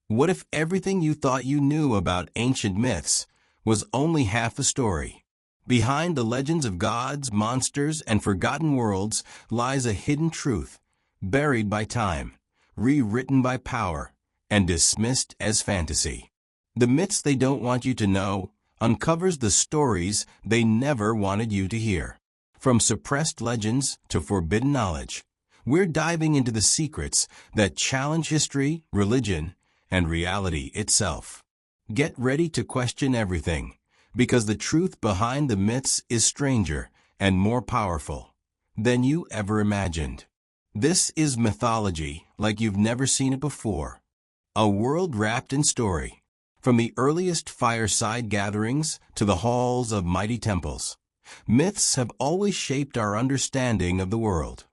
What if everything you thought you knew about ancient myths was only half a story? Behind the legends of gods, monsters, and forgotten worlds lies a hidden truth, buried by time, rewritten by power, and dismissed as fantasy. The myths they don't want you to know uncovers the stories they never wanted you to hear. From suppressed legends to forbidden knowledge, we're diving into the secrets that challenge history, religion, and reality itself. Get ready to question everything, because the truth behind the myths is stranger and more powerful than you ever imagined. This is mythology like you've never seen it before. A world wrapped in story. From the earliest fireside gatherings to the halls of mighty temples, myths have always shaped our understanding of the world.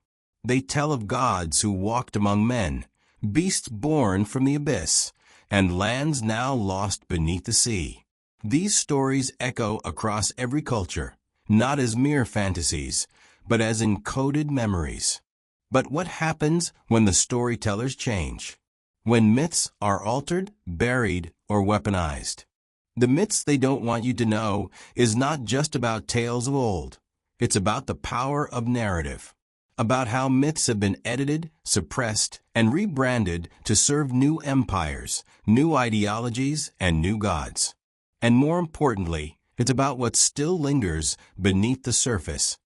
They tell of gods who walked among men, beasts born from the abyss, and lands now lost beneath the sea. These stories echo across every culture, not as mere fantasies, but as encoded memories. But what happens when the storytellers change? When myths are altered, buried, or weaponized? The myths they don't want you to know is not just about tales of old. It's about the power of narrative. About how myths have been edited, suppressed, and rebranded to serve new empires, new ideologies, and new gods. And more importantly, it's about what still lingers beneath the surface.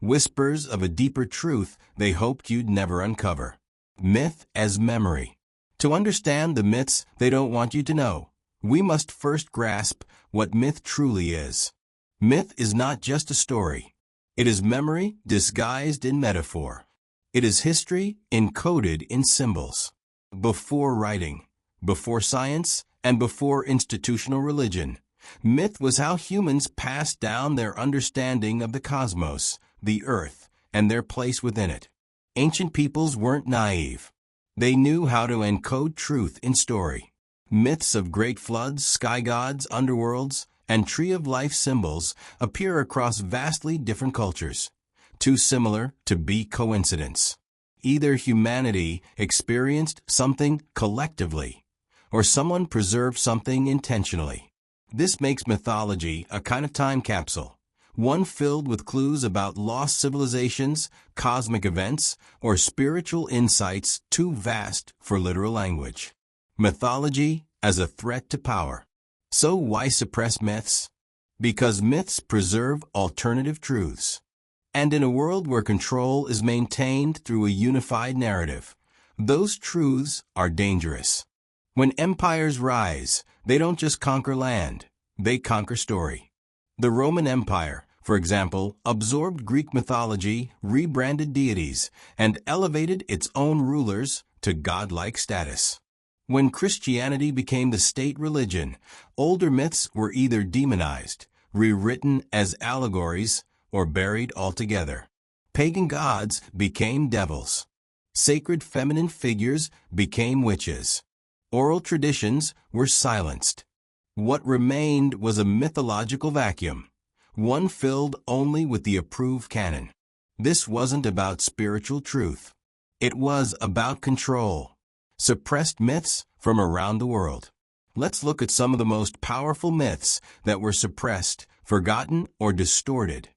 Whispers of a deeper truth they hoped you'd never uncover. Myth as memory. To understand the myths they don't want you to know, we must first grasp what myth truly is. Myth is not just a story. It is memory disguised in metaphor. It is history encoded in symbols. Before writing, before science, and before institutional religion, myth was how humans passed down their understanding of the cosmos, the earth, and their place within it. Ancient peoples weren't naive. They knew how to encode truth in story. Myths of great floods, sky gods, underworlds, and tree of life symbols appear across vastly different cultures, too similar to be coincidence. Either humanity experienced something collectively, or someone preserved something intentionally. This makes mythology a kind of time capsule, one filled with clues about lost civilizations, cosmic events, or spiritual insights too vast for literal language. Mythology as a threat to power. So why suppress myths? Because myths preserve alternative truths. And in a world where control is maintained through a unified narrative, those truths are dangerous. When empires rise, they don't just conquer land, they conquer story. The Roman Empire, for example, absorbed Greek mythology, rebranded deities, and elevated its own rulers to godlike status. When Christianity became the state religion, older myths were either demonized, rewritten as allegories, or buried altogether. Pagan gods became devils. Sacred feminine figures became witches. Oral traditions were silenced. What remained was a mythological vacuum, one filled only with the approved canon. This wasn't about spiritual truth. It was about control. Suppressed myths from around the world. Let's look at some of the most powerful myths that were suppressed, forgotten, or distorted,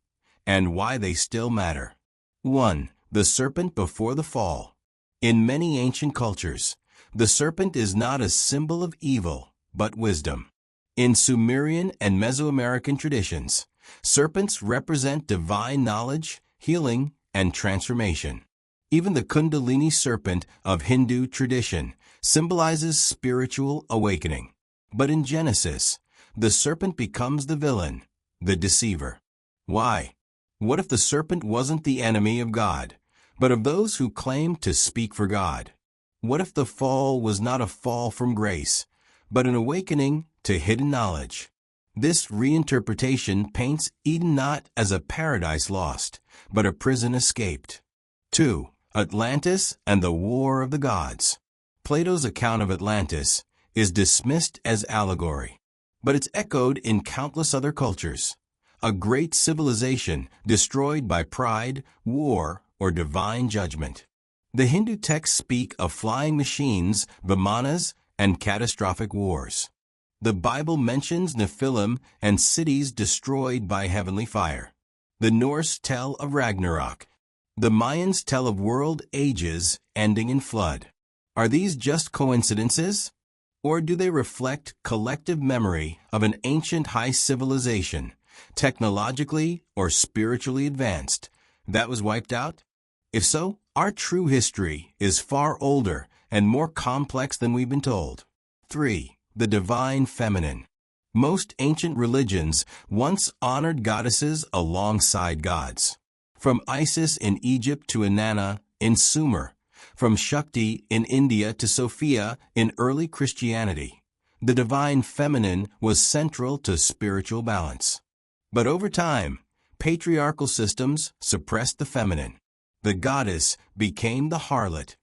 and why they still matter. 1. The serpent before the fall. In many ancient cultures, the serpent is not a symbol of evil, but wisdom. In Sumerian and Mesoamerican traditions, serpents represent divine knowledge, healing, and transformation. Even the Kundalini serpent of Hindu tradition symbolizes spiritual awakening. But in Genesis, the serpent becomes the villain, the deceiver. Why? What if the serpent wasn't the enemy of God, but of those who claim to speak for God? What if the fall was not a fall from grace, but an awakening to hidden knowledge? This reinterpretation paints Eden not as a paradise lost, but a prison escaped. 2. Atlantis and the War of the Gods. Plato's account of Atlantis is dismissed as allegory, but it's echoed in countless other cultures. A great civilization destroyed by pride, war, or divine judgment. The Hindu texts speak of flying machines, vimanas, and catastrophic wars. The Bible mentions Nephilim and cities destroyed by heavenly fire. The Norse tell of Ragnarok. The Mayans tell of world ages ending in flood. Are these just coincidences? Or do they reflect collective memory of an ancient high civilization, technologically or spiritually advanced, that was wiped out? If so, our true history is far older and more complex than we've been told. 3. The divine feminine. Most ancient religions once honored goddesses alongside gods. From Isis in Egypt to Inanna in Sumer, from Shakti in India to Sophia in early Christianity, the divine feminine was central to spiritual balance. But over time, patriarchal systems suppressed the feminine. The goddess became the harlot.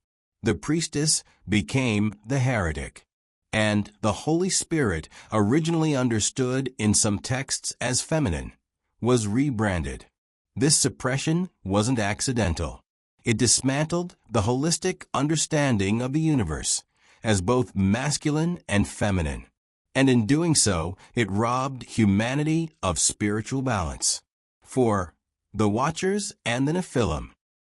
The priestess became the heretic. And the Holy Spirit, originally understood in some texts as feminine, was rebranded. This suppression wasn't accidental. It dismantled the holistic understanding of the universe as both masculine and feminine. And in doing so, it robbed humanity of spiritual balance. 4. The Watchers and the Nephilim.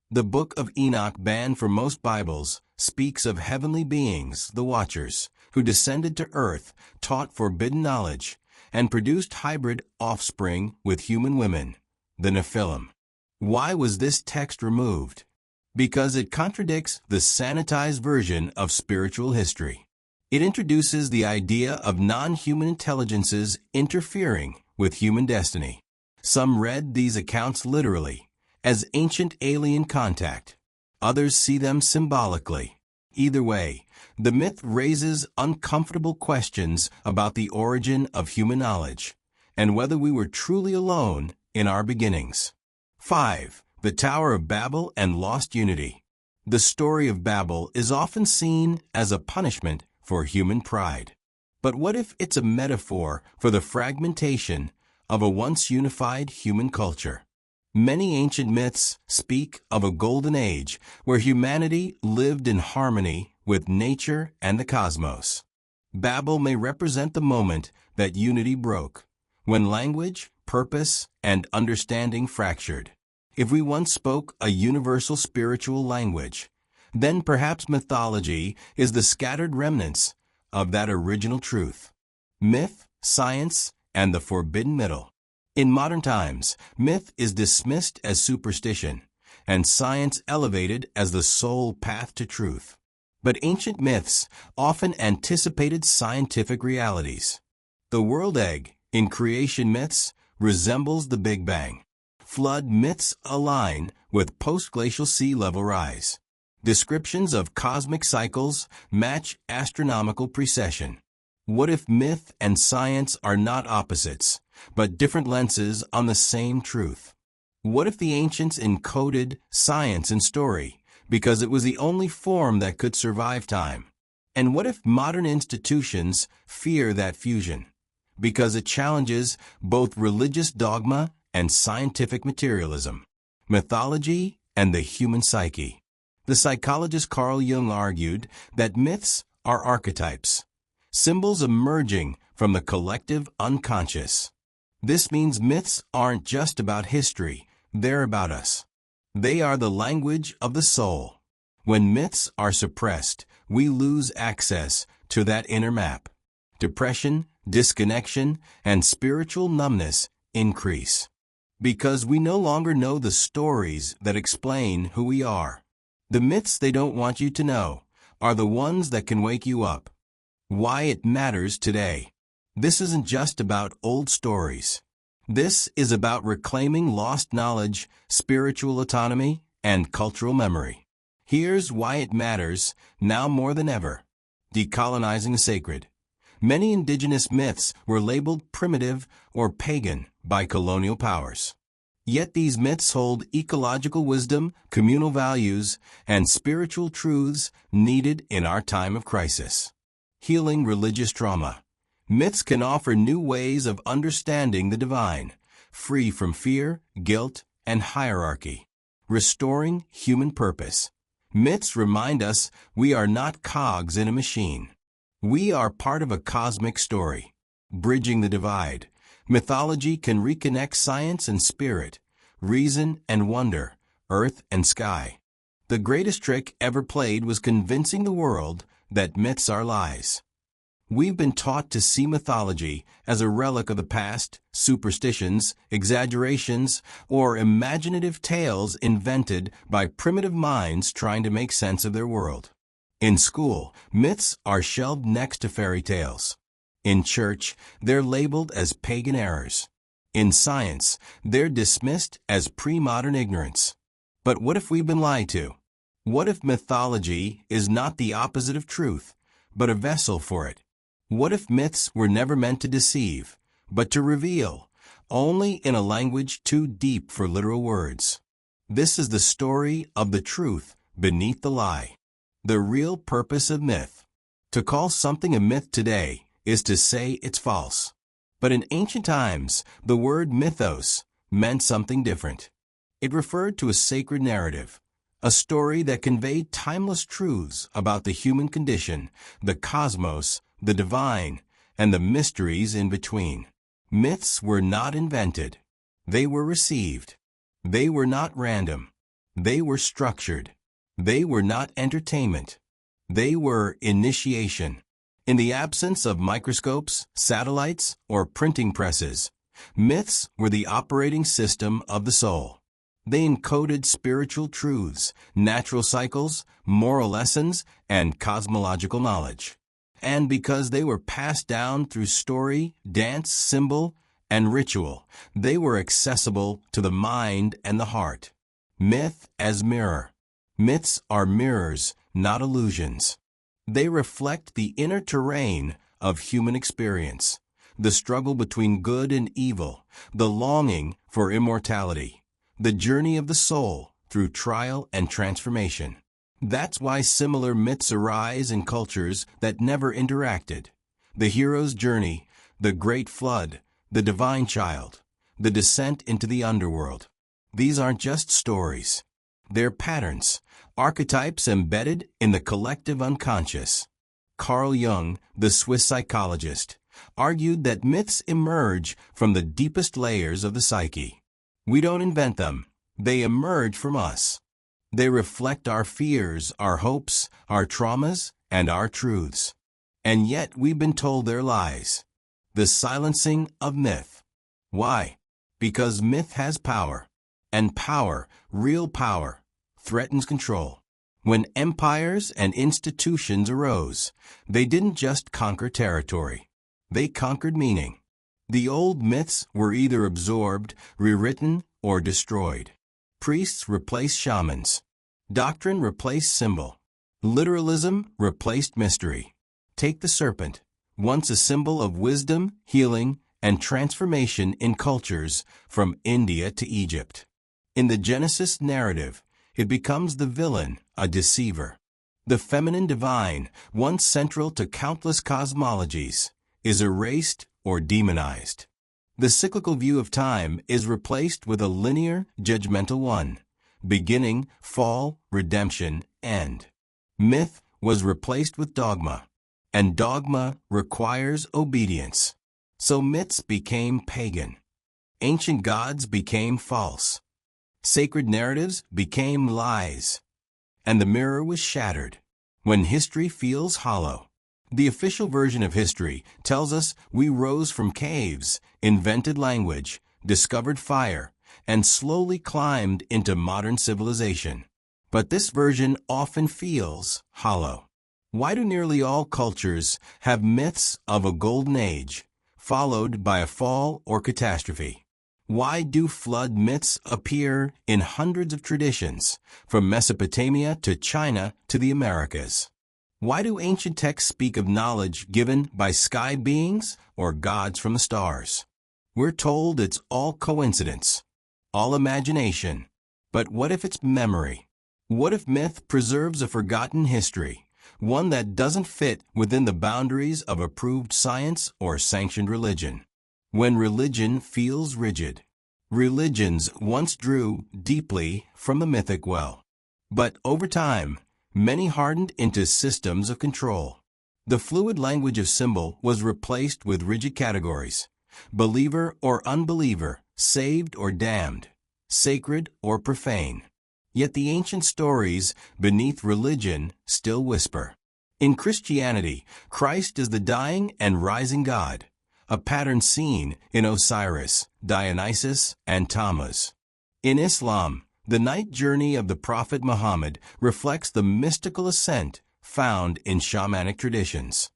The Book of Enoch, banned from most Bibles, speaks of heavenly beings, the Watchers, who descended to earth, taught forbidden knowledge, and produced hybrid offspring with human women, the Nephilim. Why was this text removed? Because it contradicts the sanitized version of spiritual history. It introduces the idea of non-human intelligences interfering with human destiny. Some read these accounts literally, as ancient alien contact. Others see them symbolically. Either way, the myth raises uncomfortable questions about the origin of human knowledge and whether we were truly alone in our beginnings. 5. The Tower of Babel and Lost Unity. The story of Babel is often seen as a punishment for human pride. But what if it's a metaphor for the fragmentation of a once unified human culture? Many ancient myths speak of a golden age where humanity lived in harmony with nature and the cosmos. Babel may represent the moment that unity broke, when language, purpose, and understanding fractured. If we once spoke a universal spiritual language, then perhaps mythology is the scattered remnants of that original truth. Myth, science, and the forbidden middle. In modern times, myth is dismissed as superstition, and science elevated as the sole path to truth. But ancient myths often anticipated scientific realities. The world egg in creation myths resembles the Big Bang. Flood myths align with post-glacial sea level rise. Descriptions of cosmic cycles match astronomical precession. What if myth and science are not opposites, but different lenses on the same truth? What if the ancients encoded science in story because it was the only form that could survive time? And what if modern institutions fear that fusion because it challenges both religious dogma and scientific materialism, mythology and the human psyche? The psychologist Carl Jung argued that myths are archetypes, symbols emerging from the collective unconscious. This means myths aren't just about history, they're about us. They are the language of the soul. When myths are suppressed, we lose access to that inner map. Depression, disconnection, and spiritual numbness increase. Because we no longer know the stories that explain who we are. The myths they don't want you to know are the ones that can wake you up. Why it matters today. This isn't just about old stories. This is about reclaiming lost knowledge, spiritual autonomy, and cultural memory. Here's why it matters now more than ever. Decolonizing the sacred. Many indigenous myths were labeled primitive or pagan by colonial powers. Yet these myths hold ecological wisdom, communal values, and spiritual truths needed in our time of crisis. Healing religious trauma. Myths can offer new ways of understanding the divine, free from fear, guilt, and hierarchy. Restoring human purpose. Myths remind us we are not cogs in a machine. We are part of a cosmic story. Bridging the divide, mythology can reconnect science and spirit, reason and wonder, earth and sky. The greatest trick ever played was convincing the world that myths are lies. We've been taught to see mythology as a relic of the past, superstitions, exaggerations, or imaginative tales invented by primitive minds trying to make sense of their world. In school, myths are shelved next to fairy tales. In church, they're labeled as pagan errors. In science, they're dismissed as pre-modern ignorance. But what if we've been lied to? What if mythology is not the opposite of truth, but a vessel for it? What if myths were never meant to deceive, but to reveal, only in a language too deep for literal words? This is the story of the truth beneath the lie. The real purpose of myth. To call something a myth today is to say it's false. But in ancient times, the word mythos meant something different. It referred to a sacred narrative, a story that conveyed timeless truths about the human condition, the cosmos, the divine, and the mysteries in between. Myths were not invented. They were received. They were not random. They were structured. They were not entertainment. They were initiation. In the absence of microscopes, satellites, or printing presses, myths were the operating system of the soul. They encoded spiritual truths, natural cycles, moral lessons, and cosmological knowledge. And because they were passed down through story, dance, symbol, and ritual, they were accessible to the mind and the heart. Myth as mirror. Myths are mirrors, not illusions. They reflect the inner terrain of human experience, the struggle between good and evil, the longing for immortality, the journey of the soul through trial and transformation. That's why similar myths arise in cultures that never interacted. The hero's journey, the great flood, the divine child, the descent into the underworld. These aren't just stories. They're patterns, archetypes embedded in the collective unconscious. Carl Jung, the Swiss psychologist, argued that myths emerge from the deepest layers of the psyche. We don't invent them. They emerge from us. They reflect our fears, our hopes, our traumas, and our truths. And yet we've been told they're lies. The silencing of myth. Why? Because myth has power. And power, real power, threatens control. When empires and institutions arose, they didn't just conquer territory. They conquered meaning. The old myths were either absorbed, rewritten, or destroyed. Priests replaced shamans. Doctrine replaced symbol. Literalism replaced mystery. Take the serpent, once a symbol of wisdom, healing, and transformation in cultures from India to Egypt. In the Genesis narrative, it becomes the villain, a deceiver. The feminine divine, once central to countless cosmologies, is erased or demonized. The cyclical view of time is replaced with a linear, judgmental one. Beginning, fall, redemption, end. Myth was replaced with dogma, and dogma requires obedience. So myths became pagan. Ancient gods became false. Sacred narratives became lies. And the mirror was shattered. When history feels hollow. The official version of history tells us we rose from caves, invented language, discovered fire, and slowly climbed into modern civilization. But this version often feels hollow. Why do nearly all cultures have myths of a golden age, followed by a fall or catastrophe? Why do flood myths appear in hundreds of traditions, from Mesopotamia to China to the Americas? Why do ancient texts speak of knowledge given by sky beings or gods from the stars? We're told it's all coincidence, all imagination. But what if it's memory? What if myth preserves a forgotten history, one that doesn't fit within the boundaries of approved science or sanctioned religion? When religion feels rigid. Religions once drew deeply from the mythic well. But over time, many hardened into systems of control. The fluid language of symbol was replaced with rigid categories: believer or unbeliever, saved or damned, sacred or profane. Yet the ancient stories beneath religion still whisper. In Christianity, Christ is the dying and rising God, a pattern seen in Osiris, Dionysus, and Tammuz. In Islam, the night journey of the Prophet Muhammad reflects the mystical ascent found in shamanic traditions.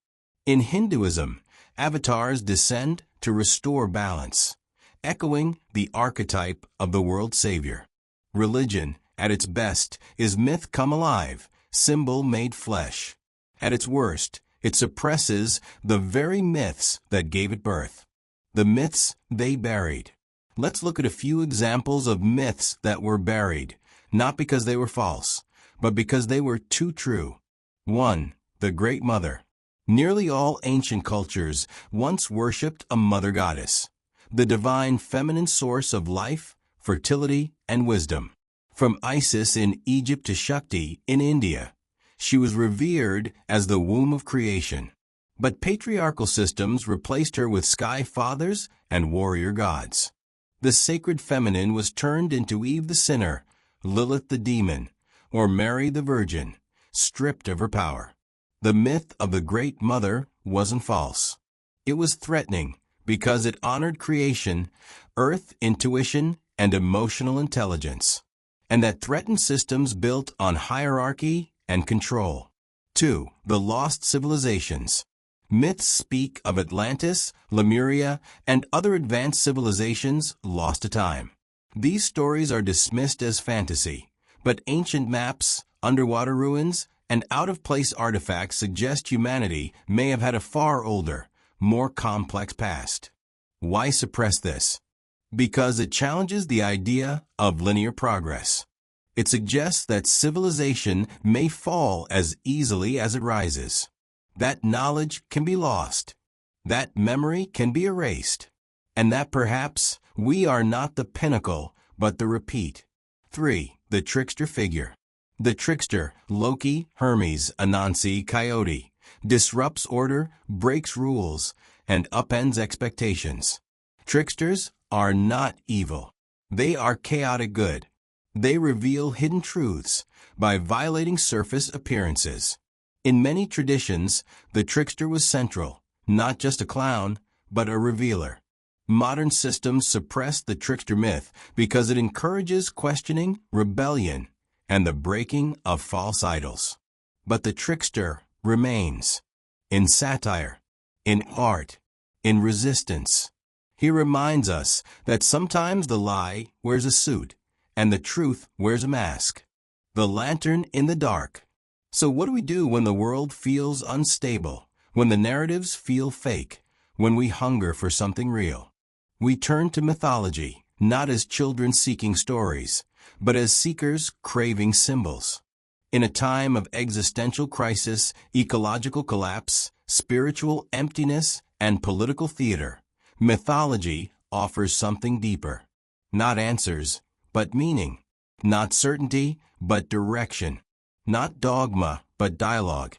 In Hinduism, avatars descend to restore balance, echoing the archetype of the world savior. Religion, at its best, is myth come alive, symbol made flesh. At its worst, it suppresses the very myths that gave it birth. The myths they buried. Let's look at a few examples of myths that were buried, not because they were false, but because they were too true. 1. The Great Mother. Nearly all ancient cultures once worshipped a mother goddess, the divine feminine source of life, fertility, and wisdom. From Isis in Egypt to Shakti in India, she was revered as the womb of creation. But patriarchal systems replaced her with sky fathers and warrior gods. The sacred feminine was turned into Eve the sinner, Lilith the demon, or Mary the virgin, stripped of her power. The myth of the Great Mother wasn't false. It was threatening because it honored creation, earth intuition, and emotional intelligence, and that threatened systems built on hierarchy and control. 2. The Lost Civilizations. Myths speak of Atlantis, Lemuria, and other advanced civilizations lost to time. These stories are dismissed as fantasy, but ancient maps, underwater ruins, and out-of-place artifacts suggest humanity may have had a far older, more complex past. Why suppress this? Because it challenges the idea of linear progress. It suggests that civilization may fall as easily as it rises. That knowledge can be lost. That memory can be erased. And that perhaps we are not the pinnacle, but the repeat. 3. The trickster figure. The trickster, Loki, Hermes, Anansi, Coyote, disrupts order, breaks rules, and upends expectations. Tricksters are not evil. They are chaotic good. They reveal hidden truths by violating surface appearances. In many traditions, the trickster was central, not just a clown, but a revealer. Modern systems suppress the trickster myth because it encourages questioning, rebellion, and the breaking of false idols. But the trickster remains. In satire, in art, in resistance. He reminds us that sometimes the lie wears a suit, and the truth wears a mask. The lantern in the dark. So what do we do when the world feels unstable, when the narratives feel fake, when we hunger for something real? We turn to mythology, not as children seeking stories, but as seekers craving symbols. In a time of existential crisis, ecological collapse, spiritual emptiness, and political theater, mythology offers something deeper. Not answers, but meaning. Not certainty, but direction. Not dogma, but dialogue.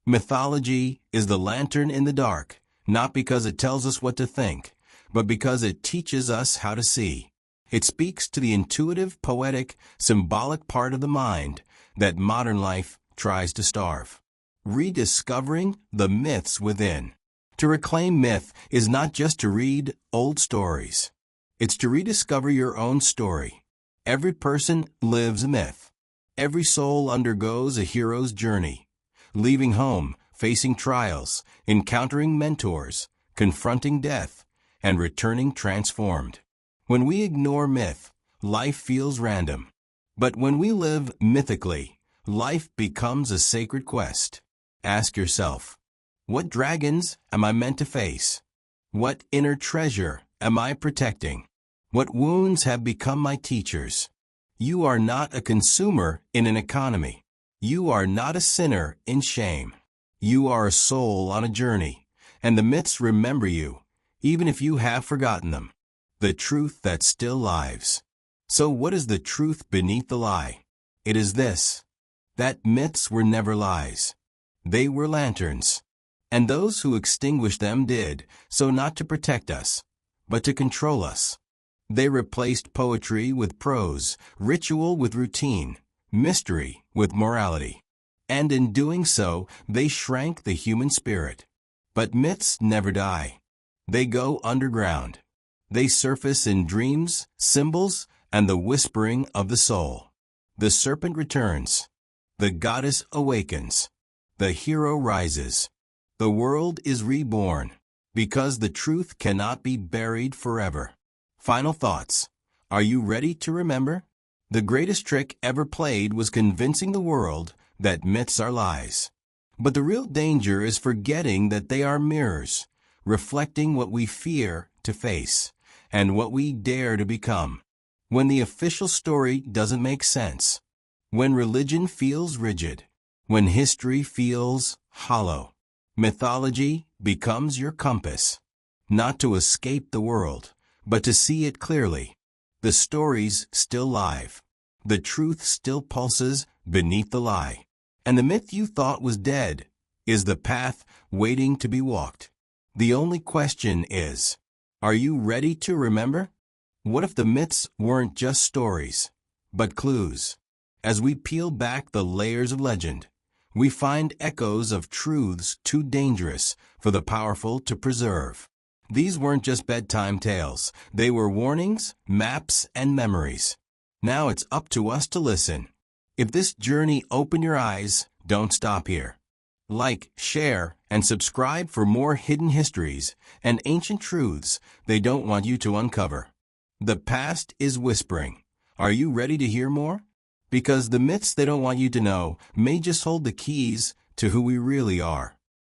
Mythology is the lantern in the dark, not because it tells us what to think, but because it teaches us how to see. It speaks to the intuitive, poetic, symbolic part of the mind that modern life tries to starve. Rediscovering the myths within. To reclaim myth is not just to read old stories. It's to rediscover your own story. Every person lives a myth. Every soul undergoes a hero's journey, leaving home, facing trials, encountering mentors, confronting death, and returning transformed. When we ignore myth, life feels random. But when we live mythically, life becomes a sacred quest. Ask yourself, what dragons am I meant to face? What inner treasure am I protecting? What wounds have become my teachers? You are not a consumer in an economy. You are not a sinner in shame. You are a soul on a journey, and the myths remember you, even if you have forgotten them. The truth that still lives. So what is the truth beneath the lie? It is this, that myths were never lies. They were lanterns. And those who extinguished them did so not to protect us, but to control us. They replaced poetry with prose, ritual with routine, mystery with morality. And in doing so, they shrank the human spirit. But myths never die. They go underground. They surface in dreams, symbols, and the whispering of the soul. The serpent returns. The goddess awakens. The hero rises. The world is reborn, because the truth cannot be buried forever. Final thoughts. Are you ready to remember? The greatest trick ever played was convincing the world that myths are lies. But the real danger is forgetting that they are mirrors, reflecting what we fear to face and what we dare to become. When the official story doesn't make sense, when religion feels rigid, when history feels hollow, mythology becomes your compass, not to escape the world, but to see it clearly. The story's still live. The truth still pulses beneath the lie. And the myth you thought was dead is the path waiting to be walked. The only question is, are you ready to remember? What if the myths weren't just stories, but clues? As we peel back the layers of legend, we find echoes of truths too dangerous for the powerful to preserve. These weren't just bedtime tales. They were warnings, maps, and memories. Now it's up to us to listen. If this journey opened your eyes, don't stop here. Like, share, and subscribe for more hidden histories and ancient truths they don't want you to uncover. The past is whispering. Are you ready to hear more? Because the myths they don't want you to know may just hold the keys to who we really are.